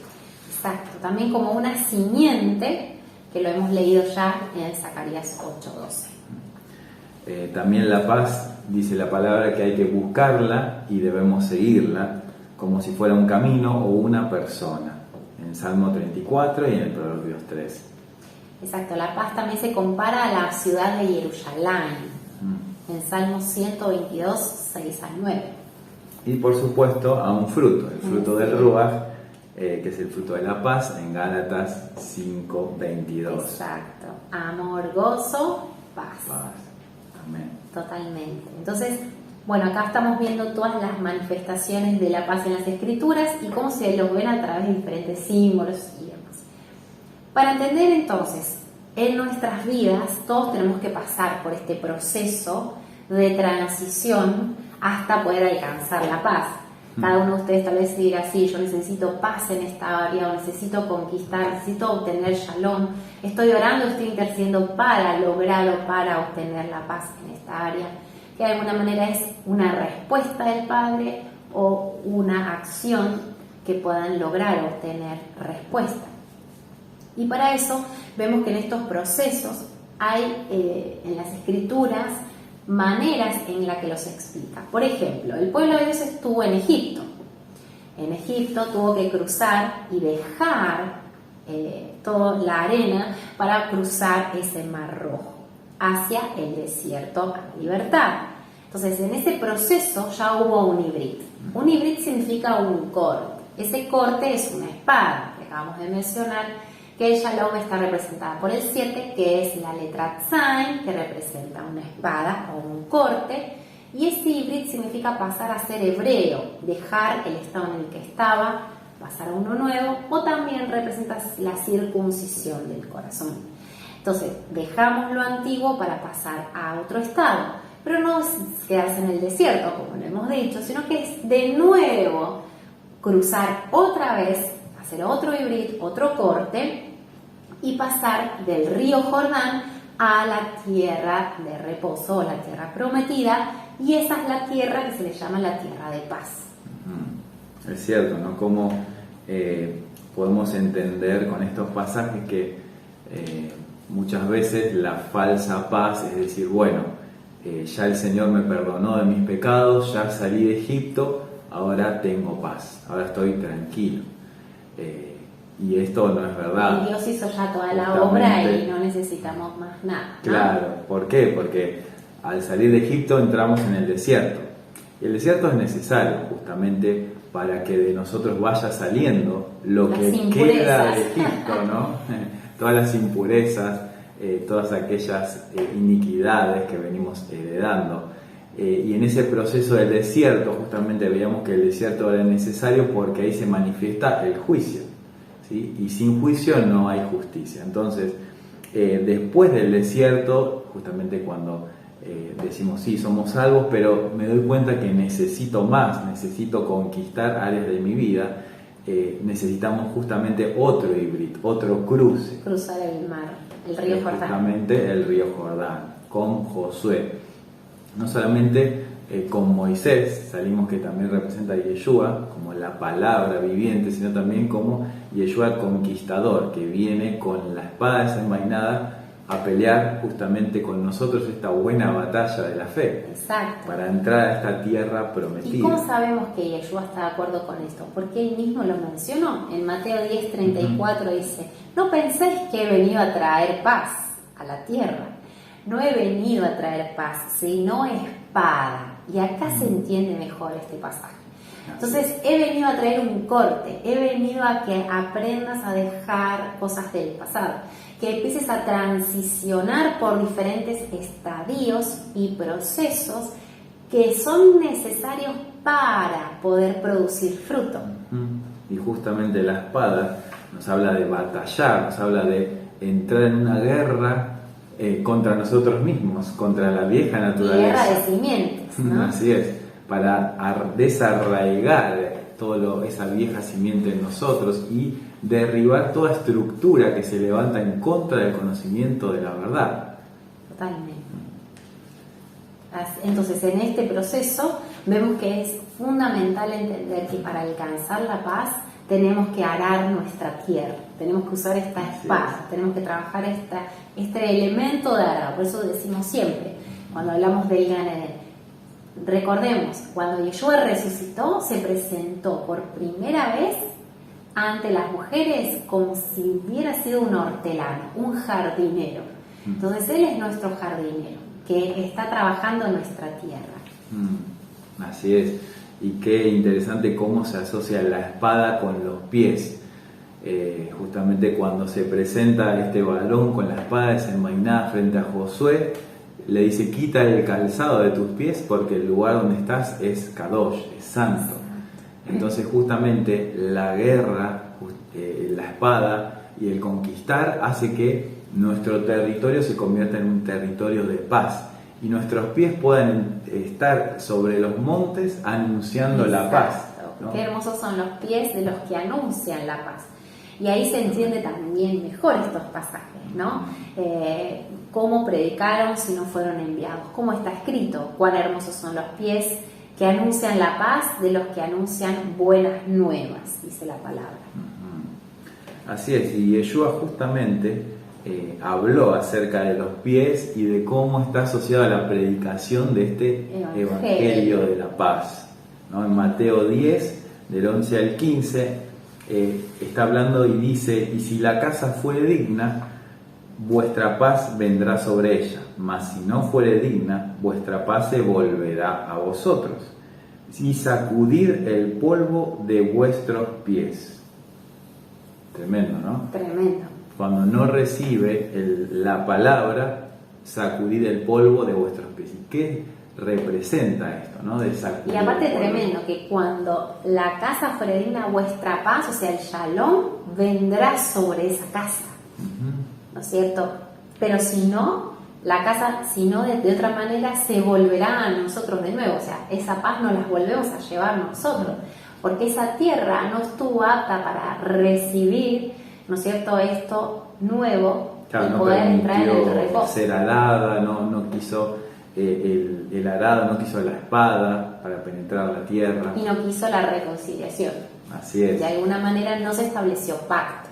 Exacto, también como una simiente, que lo hemos leído ya en Zacarías 8:12. También la paz, dice la palabra, que hay que buscarla y debemos seguirla, como si fuera un camino o una persona, en Salmo 34 y en el Proverbios 3. Exacto, la paz también se compara a la ciudad de Jerusalén, en Salmo 122, 6-9. Y por supuesto a un fruto, el fruto del Ruach, que es el fruto de la paz, en Gálatas 5:22. Exacto, amor, gozo, paz. Amén. Totalmente. Entonces, bueno, acá estamos viendo todas las manifestaciones de la paz en las Escrituras y cómo se los ven a través de diferentes símbolos y demás. Para entender entonces, en nuestras vidas todos tenemos que pasar por este proceso de transición hasta poder alcanzar la paz. Cada uno de ustedes tal vez dirá, sí, yo necesito paz en esta área, o necesito conquistar, necesito obtener shalom, estoy orando, estoy intercediendo para lograr o para obtener la paz en esta área, que de alguna manera es una respuesta del Padre o una acción que puedan lograr obtener respuesta. Y para eso vemos que en estos procesos hay en las Escrituras maneras en las que los explica. Por ejemplo, el pueblo de Dios estuvo en Egipto. En Egipto tuvo que cruzar y dejar toda la arena para cruzar ese mar rojo hacia el desierto a libertad. Entonces, en ese proceso ya hubo un hibrid. Un hibrid significa un corte. Ese corte es una espada, que acabamos de mencionar, que el Shalom está representada por el 7, que es la letra Tzain, que representa una espada o un corte, y este hibrid significa pasar a ser hebreo, dejar el estado en el que estaba, pasar a uno nuevo, o también representa la circuncisión del corazón. Entonces, dejamos lo antiguo para pasar a otro estado, pero no es quedarse en el desierto, como lo hemos dicho, sino que es de nuevo cruzar otra vez, hacer otro hibrid, otro corte, y pasar del río Jordán a la tierra de reposo, la tierra prometida, y esa es la tierra que se le llama la tierra de paz. Es cierto, ¿no? Cómo podemos entender con estos pasajes que muchas veces la falsa paz es decir, bueno, ya el Señor me perdonó de mis pecados, ya salí de Egipto, ahora tengo paz, ahora estoy tranquilo. Y esto no es verdad. Y Dios hizo ya toda la obra y no necesitamos más nada, ¿no? Claro, ¿por qué? Porque al salir de Egipto entramos en el desierto. Y el desierto es necesario justamente para que de nosotros vaya saliendo lo las que impurezas. Queda de Egipto, ¿no? Todas las impurezas, todas aquellas iniquidades que venimos heredando. Y en ese proceso del desierto justamente veíamos que el desierto era necesario porque ahí se manifiesta el juicio. ¿Sí? Y sin juicio no hay justicia. Entonces, después del desierto, justamente cuando decimos sí, somos salvos, pero me doy cuenta que necesito más, necesito conquistar áreas de mi vida, necesitamos justamente otro híbrido, otro cruce. Cruzar el mar, el río Jordán. Justamente el río Jordán, con Josué. No solamente con Moisés, salimos que también representa a Yeshua como la palabra viviente, sino también como Yeshua conquistador, que viene con la espada desenvainada a pelear justamente con nosotros esta buena batalla de la fe. Exacto. Para entrar a esta tierra prometida. ¿Y cómo sabemos que Yeshua está de acuerdo con esto? Porque él mismo lo mencionó. En Mateo 10:34 dice, no penséis que he venido a traer paz a la tierra. No he venido a traer paz, sino espada. Y acá se entiende mejor este pasaje. Entonces, he venido a traer un corte, he venido a que aprendas a dejar cosas del pasado, que empieces a transicionar por diferentes estadios y procesos que son necesarios para poder producir fruto. Y justamente la espada nos habla de batallar, nos habla de entrar en una guerra contra nosotros mismos, contra la vieja naturaleza. Guerra de cimientos, ¿no? Así es, para desarraigar toda esa vieja simiente en nosotros y derribar toda estructura que se levanta en contra del conocimiento de la verdad. Totalmente. Entonces, en este proceso vemos que es fundamental entender que para alcanzar la paz tenemos que arar nuestra tierra, tenemos que usar esta espada, tenemos que trabajar este elemento de arar. Por eso decimos siempre, cuando hablamos del Gan Eden, recordemos, cuando Yeshua resucitó, se presentó por primera vez ante las mujeres como si hubiera sido un hortelano, un jardinero. Entonces Él es nuestro jardinero, que está trabajando en nuestra tierra. Así es. Y qué interesante cómo se asocia la espada con los pies. Justamente cuando se presenta este varón con la espada desenvainada frente a Josué, le dice: quita el calzado de tus pies porque el lugar donde estás es Kadosh, es santo. Entonces justamente la guerra, la espada y el conquistar hace que nuestro territorio se convierta en un territorio de paz y nuestros pies puedan estar sobre los montes anunciando la paz, ¿no? Qué hermosos son los pies de los que anuncian la paz. Y ahí se entiende también mejor estos pasajes, ¿no? Cómo predicaron si no fueron enviados, cómo está escrito, cuán hermosos son los pies que anuncian la paz de los que anuncian buenas nuevas, dice la palabra. Así es, y Yeshua justamente habló acerca de los pies y de cómo está asociado a la predicación de este Evangelio de la paz, ¿no? En Mateo 10, del 11 al 15, está hablando y dice: y si la casa fuere digna, vuestra paz vendrá sobre ella, mas si no fuere digna, vuestra paz se volverá a vosotros, y sacudir el polvo de vuestros pies. Tremendo, ¿no? Tremendo. Cuando no recibe la palabra, sacudid el polvo de vuestros pies. ¿Y qué representa esto, no? De sacudir. Y aparte tremendo, que cuando la casa fuere digna, vuestra paz, o sea, el shalom, vendrá sobre esa casa. ¿No es cierto? Pero si no, la casa, si no, de otra manera, se volverá a nosotros de nuevo. O sea, esa paz no la volvemos a llevar nosotros. Porque esa tierra no estuvo apta para recibir, ¿no es cierto?, esto nuevo, claro, y no poder entrar en el permitió reposo. ser arada, no quiso el arado, no quiso la espada para penetrar la tierra. Y no quiso la reconciliación. Así es. De alguna manera no se estableció pacto.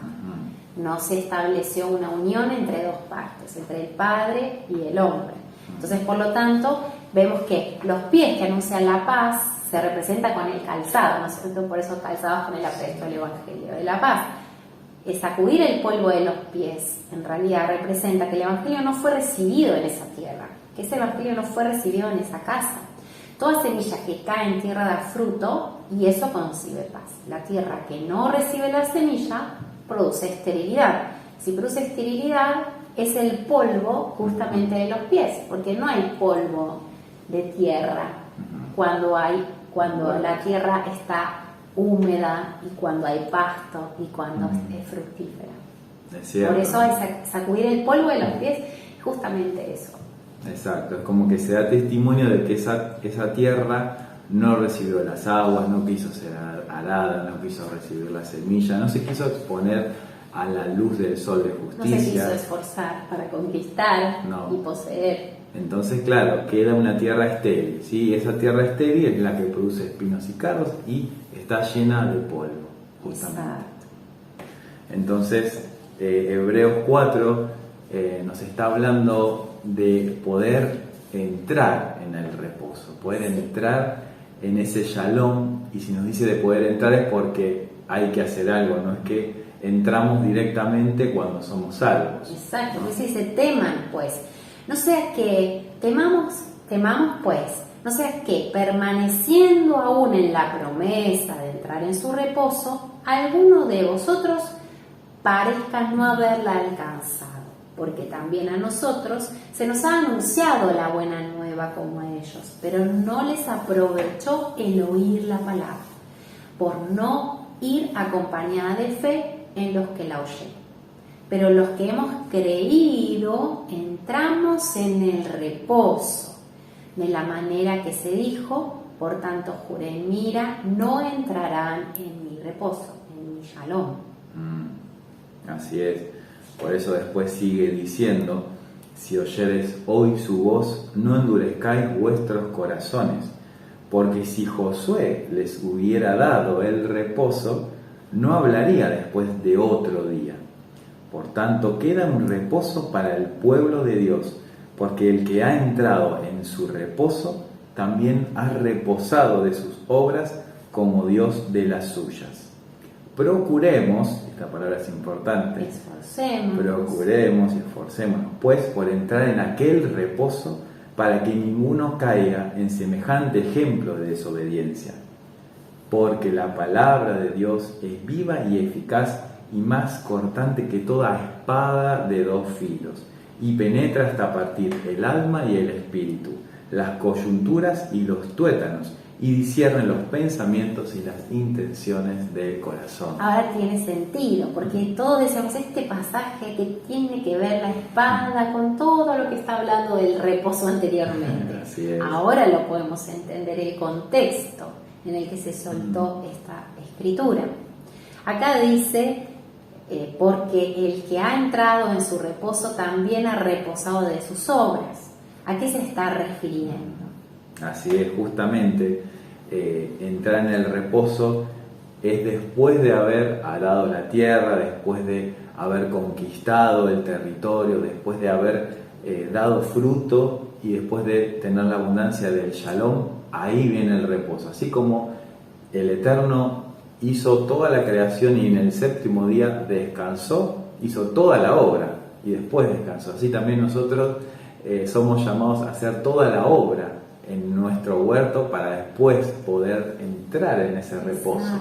No se estableció una unión entre dos partes, entre el Padre y el hombre. Entonces, por lo tanto, vemos que los pies que anuncian la paz se representa con el calzado, ¿no es cierto? Por eso calzados con el apresto del Evangelio de la paz. Sacudir el polvo de los pies en realidad representa que el Evangelio no fue recibido en esa tierra, que ese Evangelio no fue recibido en esa casa. Toda semilla que cae en tierra da fruto y eso concibe paz. La tierra que no recibe la semilla produce esterilidad. Si produce esterilidad es el polvo justamente de los pies, porque no hay polvo de tierra cuando la tierra está húmeda y cuando hay pasto y cuando es fructífera. Por eso hay sacudir el polvo de los pies, justamente eso. Exacto, es como que se da testimonio de que esa tierra no recibió las aguas, no quiso ser arada, no quiso recibir la semilla, no se quiso exponer a la luz del sol de justicia. No se quiso esforzar para conquistar y poseer. Entonces, claro, queda una tierra estéril, ¿sí? Esa tierra estéril es la que produce espinos y cardos y está llena de polvo, justamente. Exacto. Entonces, Hebreos 4 nos está hablando de poder entrar en el reposo, poder entrar en ese shalom, y si nos dice de poder entrar es porque hay que hacer algo, no es que entramos directamente cuando somos salvos. Exacto, pues dice teman pues, no sea que temamos pues, no sea que permaneciendo aún en la promesa de entrar en su reposo, alguno de vosotros parezca no haberla alcanzado. porque también a nosotros se nos ha anunciado la buena nueva como a ellos, pero no les aprovechó el oír la palabra, por no ir acompañada de fe en los que la oyeron. Pero los que hemos creído entramos en el reposo, de la manera que se dijo, por tanto juré, mira, no entrarán en mi reposo, en mi shalom. Así es. Por eso después sigue diciendo: si oyereis hoy su voz, no endurezcáis vuestros corazones, porque si Josué les hubiera dado el reposo, no hablaría después de otro día. Por tanto, queda un reposo para el pueblo de Dios, porque el que ha entrado en su reposo también ha reposado de sus obras como Dios de las suyas. Procuremos, esta palabra es importante, procuremos y esforcémonos, pues, por entrar en aquel reposo, para que ninguno caiga en semejante ejemplo de desobediencia. Porque la palabra de Dios es viva y eficaz y más cortante que toda espada de 2 filos, y penetra hasta partir el alma y el espíritu, las coyunturas y los tuétanos, y discierne los pensamientos y las intenciones del corazón. Ahora tiene sentido, porque todos decíamos este pasaje que tiene que ver la espada con todo lo que está hablando del reposo anteriormente. Así es. Ahora lo podemos entender, el contexto en el que se soltó esta escritura. Acá dice, porque el que ha entrado en su reposo también ha reposado de sus obras. ¿A qué se está refiriendo? Así es, justamente, entrar en el reposo es después de haber arado la tierra, después de haber conquistado el territorio, después de haber dado fruto y después de tener la abundancia del shalom. Ahí viene el reposo. Así como el Eterno hizo toda la creación y en el 7º día descansó, hizo toda la obra y después descansó. Así también nosotros somos llamados a hacer toda la obra en nuestro huerto para después poder entrar en ese reposo.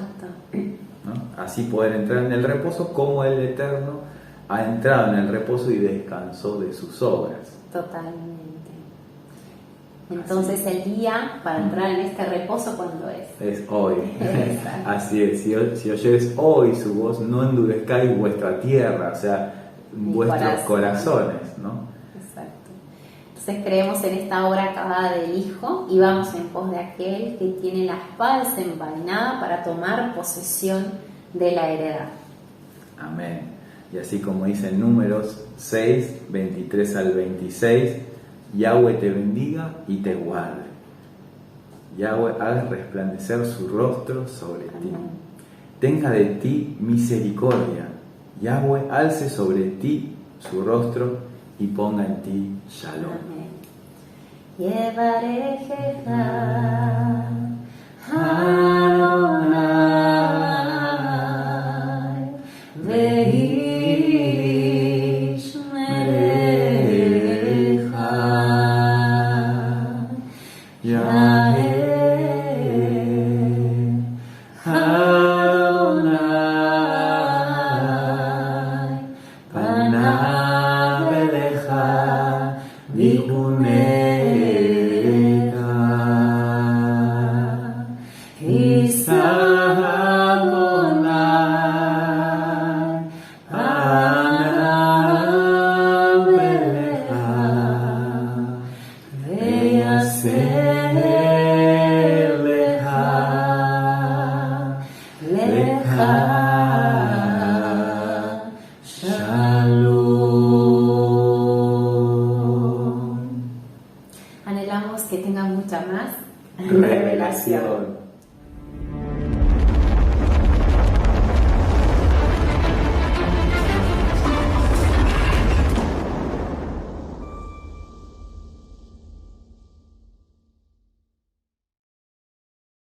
¿No? Así poder entrar en el reposo como el Eterno ha entrado en el reposo y descansó de sus obras. Totalmente. Entonces el día para entrar en este reposo, ¿cuándo es? Es hoy. Así es. Si oyeres hoy su voz, no endurezcáis vuestra tierra, o sea, vuestros corazones, ¿no? Exacto. Entonces creemos en esta obra acabada del Hijo y vamos en pos de aquel que tiene la espada desenvainada para tomar posesión de la heredad. Amén. Y así como dice en Números 6, 23 al 26, Yahweh te bendiga y te guarde. Yahweh haga resplandecer su rostro sobre ti. Tenga de ti misericordia. Yahweh alce sobre ti su rostro y ponga en ti shalom. Anhelamos que tengan mucha más revelación.